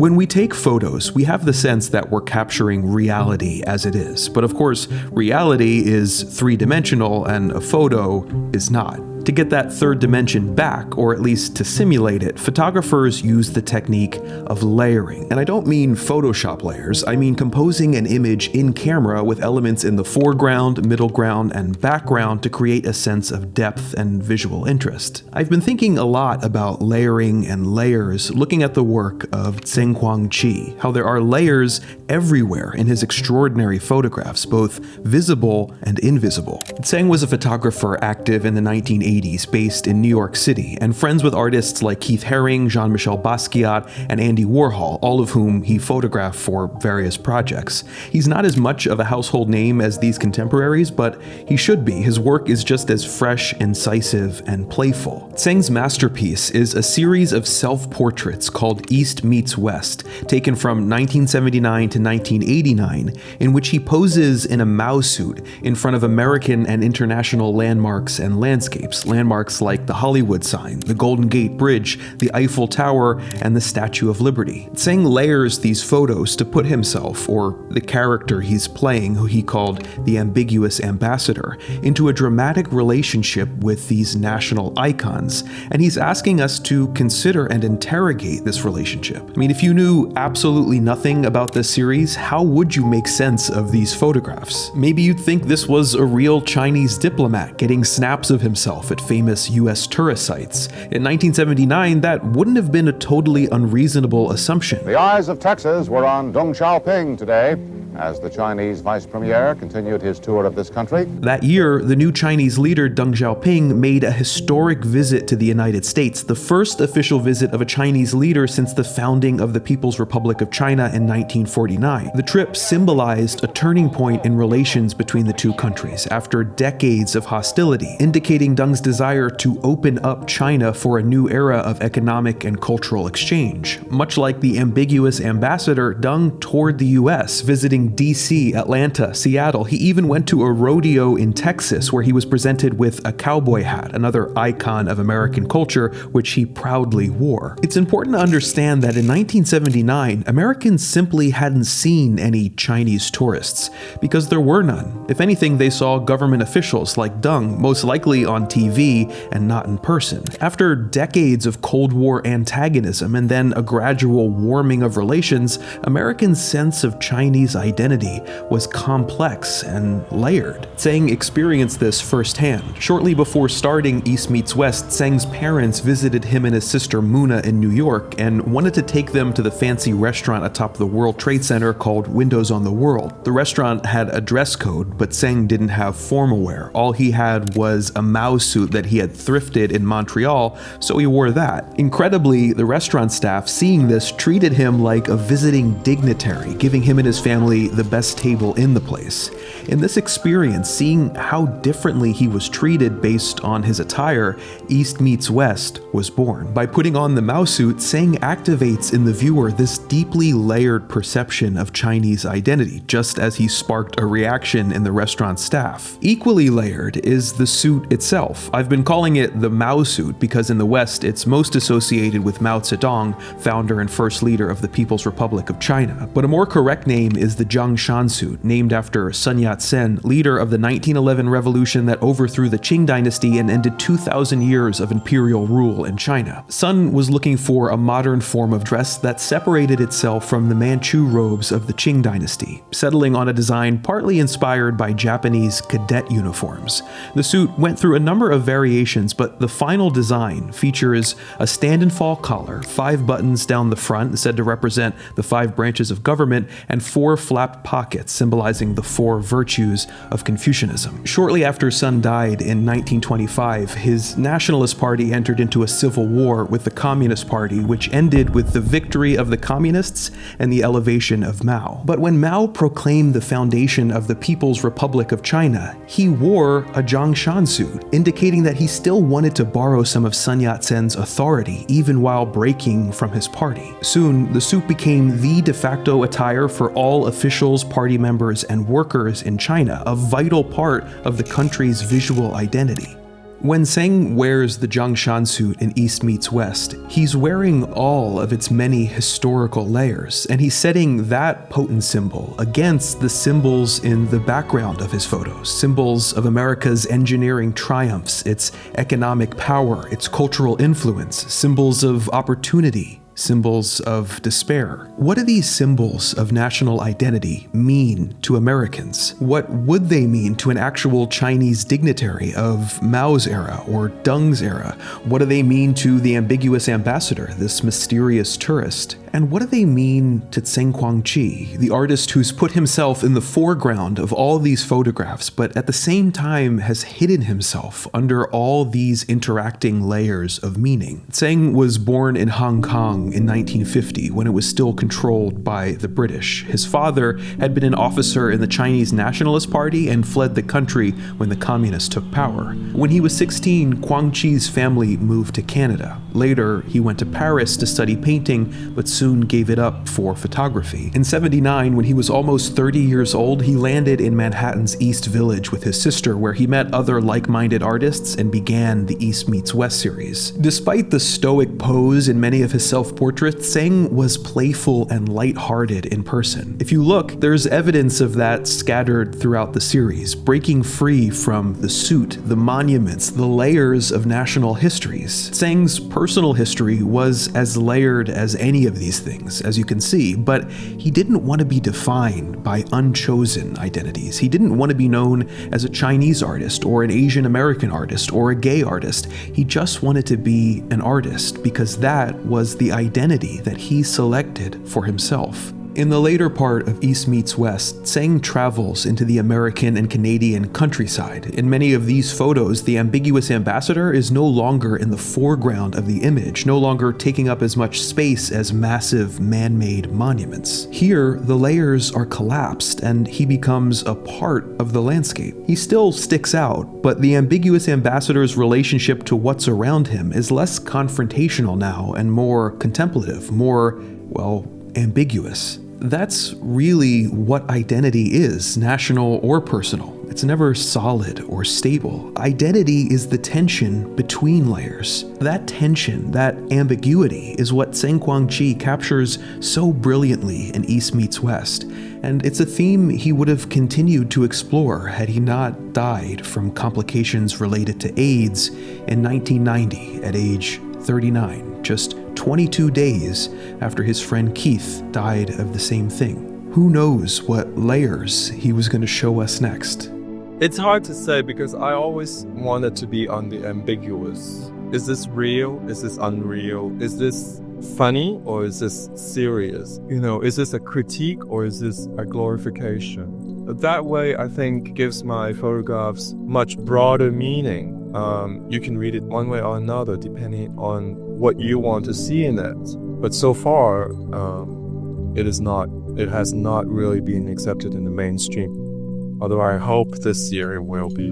When we take photos, we have the sense that we're capturing reality as it is. But of course, reality is three-dimensional and a photo is not. To get that third dimension back, or at least to simulate it, photographers use the technique of layering. And I don't mean Photoshop layers, I mean composing an image in camera with elements in the foreground, middle ground, and background to create a sense of depth and visual interest. I've been thinking a lot about layering and layers, looking at the work of Tseng Kwong Chi, how there are layers everywhere in his extraordinary photographs, both visible and invisible. Tseng was a photographer active in the 1980s, based in New York City, and friends with artists like Keith Haring, Jean-Michel Basquiat, and Andy Warhol, all of whom he photographed for various projects. He's not as much of a household name as these contemporaries, but he should be. His work is just as fresh, incisive, and playful. Tseng's masterpiece is a series of self-portraits called East Meets West, taken from 1979 to 1989, in which he poses in a Mao suit in front of American and international landmarks and landscapes. Landmarks like the Hollywood sign, the Golden Gate Bridge, the Eiffel Tower, and the Statue of Liberty. Tseng layers these photos to put himself, or the character he's playing, who he called the Ambiguous Ambassador, into a dramatic relationship with these national icons, and he's asking us to consider and interrogate this relationship. I mean, if you knew absolutely nothing about this series, how would you make sense of these photographs? Maybe you'd think this was a real Chinese diplomat getting snaps of himself at famous US tourist sites. In 1979, that wouldn't have been a totally unreasonable assumption. The eyes of Texas were on Deng Xiaoping today, as the Chinese vice premier continued his tour of this country. That year, the new Chinese leader Deng Xiaoping made a historic visit to the United States, the first official visit of a Chinese leader since the founding of the People's Republic of China in 1949. The trip symbolized a turning point in relations between the two countries after decades of hostility, indicating Deng's desire to open up China for a new era of economic and cultural exchange. Much like the Ambiguous Ambassador, Deng toured the US, visiting DC, Atlanta, Seattle. He even went to a rodeo in Texas where he was presented with a cowboy hat, another icon of American culture, which he proudly wore. It's important to understand that in 1979, Americans simply hadn't seen any Chinese tourists, because there were none. If anything, they saw government officials like Deng, most likely on TV and not in person. After decades of Cold War antagonism and then a gradual warming of relations, Americans' sense of Chinese identity was complex and layered. Tseng experienced this firsthand. Shortly before starting East Meets West, Tseng's parents visited him and his sister Muna in New York and wanted to take them to the fancy restaurant atop the World Trade Center called Windows on the World. The restaurant had a dress code, but Tseng didn't have formal wear. All he had was a Mao suit that he had thrifted in Montreal, so he wore that. Incredibly, the restaurant staff, seeing this, treated him like a visiting dignitary, giving him and his family the best table in the place. In this experience, seeing how differently he was treated based on his attire, East Meets West was born. By putting on the Mao suit, Tseng activates in the viewer this deeply layered perception of Chinese identity, just as he sparked a reaction in the restaurant staff. Equally layered is the suit itself. I've been calling it the Mao suit because in the West, it's most associated with Mao Zedong, founder and first leader of the People's Republic of China. But a more correct name is the Zhangshan suit, named after Sun Yat-sen, leader of the 1911 revolution that overthrew the Qing dynasty and ended 2,000 years of imperial rule in China. Sun was looking for a modern form of dress that separated itself from the Manchu robes of the Qing dynasty, settling on a design partly inspired by Japanese cadet uniforms. The suit went through a number of variations, but the final design features a stand-and-fall collar, 5 buttons down the front said to represent the 5 branches of government, and 4 flapped pockets symbolizing the 4 virtues of Confucianism. Shortly after Sun died in 1925, his Nationalist Party entered into a civil war with the Communist Party, which ended with the victory of the Communists and the elevation of Mao. But when Mao proclaimed the foundation of the People's Republic of China, he wore a Zhangshan suit, indicating that he still wanted to borrow some of Sun Yat-sen's authority, even while breaking from his party. Soon, the suit became the de facto attire for all officials, party members, and workers in China, a vital part of the country's visual identity. When Tseng wears the Zhongshan suit in East Meets West, he's wearing all of its many historical layers, and he's setting that potent symbol against the symbols in the background of his photos, symbols of America's engineering triumphs, its economic power, its cultural influence, symbols of opportunity, symbols of despair. What do these symbols of national identity mean to Americans? What would they mean to an actual Chinese dignitary of Mao's era or Deng's era? What do they mean to the ambiguous ambassador, this mysterious tourist? And what do they mean to Tseng Kwong Chi, the artist who's put himself in the foreground of all these photographs, but at the same time has hidden himself under all these interacting layers of meaning? Tseng was born in Hong Kong in 1950 when it was still controlled by the British. His father had been an officer in the Chinese Nationalist Party and fled the country when the communists took power. When he was 16, Kwong Chi's family moved to Canada. Later, he went to Paris to study painting, but soon gave it up for photography. In '79, when he was almost 30 years old, he landed in Manhattan's East Village with his sister, where he met other like-minded artists and began the East Meets West series. Despite the stoic pose in many of his self-portraits, Tseng was playful and lighthearted in person. If you look, there's evidence of that scattered throughout the series, breaking free from the suit, the monuments, the layers of national histories. Tseng's personal history was as layered as any of these things, as you can see, but he didn't want to be defined by unchosen identities. He didn't want to be known as a Chinese artist or an Asian American artist or a gay artist. He just wanted to be an artist because that was the identity that he selected for himself. In the later part of East Meets West, Tseng travels into the American and Canadian countryside. In many of these photos, the ambiguous ambassador is no longer in the foreground of the image, no longer taking up as much space as massive man-made monuments. Here, the layers are collapsed and he becomes a part of the landscape. He still sticks out, but the ambiguous ambassador's relationship to what's around him is less confrontational now and more contemplative, more, well, ambiguous. That's really what identity is, national or personal. It's never solid or stable. Identity is the tension between layers. That tension, that ambiguity, is what Tseng Kwong Chi captures so brilliantly in East Meets West. And it's a theme he would have continued to explore had he not died from complications related to AIDS in 1990 at age 39, just 22 days after his friend Keith died of the same thing. Who knows what layers he was going to show us next? It's hard to say because I always wanted to be on the ambiguous. Is this real? Is this unreal? Is this funny or is this serious? Is this a critique or is this a glorification? That way, I think, gives my photographs much broader meaning. You can read it one way or another depending on what you want to see in it. But so far, it has not really been accepted in the mainstream. Although I hope this year it will be.